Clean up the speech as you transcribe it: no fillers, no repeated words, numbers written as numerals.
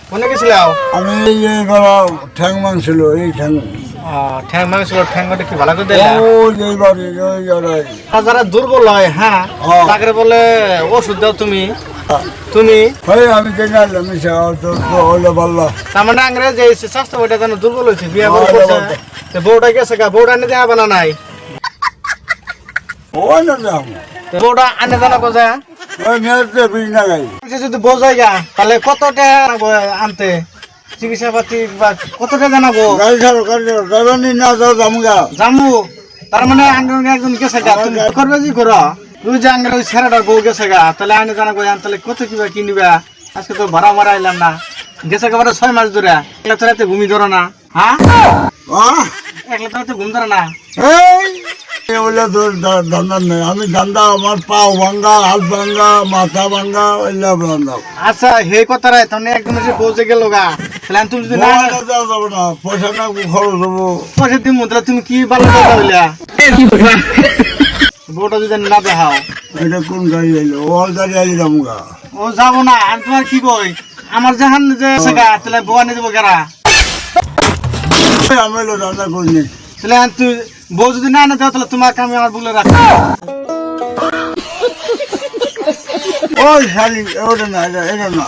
কোনে গেছিলাও? আমি এই যে গলা ঠ্যাং মাংছিল এই ঠ্যাং ঠ্যাং মাংসল ঠ্যাংটা কি ভালো করে দিলা? ও যেই বাড়ি ওই জায়গায় যারা দুর্বল হয় হ্যাঁ তাকে বলে ওষুধ দাও তুমি তুমি ভাই আমি কেন আনলাম তো হলে বললো তার মানে আংরে যে স্বাস্থ্য বইটা যেন দুর্বল হয়েছে বিয়ে করে করছে তো বউটা গেছে গা বউটা আনে দেওয়া বানা নাই ওই না যাবো তো বউটা আনে জানা কোজা ওই মেয়েতে বিষ না গাই যদি বউ জায়গা তাহলে কত টাকা আনতে চিকিৎসা পাতি বা কত টাকা জানাবো গাড়ি ছাড়ো ড্রাইভার নিয়ে না যাও জামুগা জামু তার মানে আঙ্গন একজন গেছে গা তুমি করবে কি করো তুই যে আঙ্গের ওই ছেড়াটার বউ গেছে গা তাহলে আইনে জানাবো তাহলে কত কিবা কিনবা আজকে তো ভাড়া মারা আইলাম না গেছে গা 6 মাস ধরে একলা তো রাতে ঘুমি ধরো না হ্যাঁ একলা তো রাতে ঘুম ধরে না এই বলে তোর ধান্দা নেই আমি ধান্দা আমার পাও ভাঙ্গা হাত ভাঙ্গা মাথা ভাঙ্গা ওইলা ধান্দা আচ্ছা হে কথা রে তাহলে একদম এসে পৌঁছে গেল গা তাহলে তুমি যদি না যাওয়া যাবে না পয়সা না খরচ হবো পয়সা দিমু তাহলে তুমি কি ভালো কথা হইলা বউটা যদি না দেখাও এটা কোন গাড়ি আইলো ওর গাড়ি আইলি জামুগা ও যাবো না আমি তোমার কি কই আমার জাহান যে আছে গা তাহলে বউ আনি দেবো কেরা আমি হলো ধান্দা করিনি তাহলে তুই বউ যদি না আনে দাও তাহলে তোমার কামে আমার বলে রাখো ওই শাড়ি ওটা না এটা না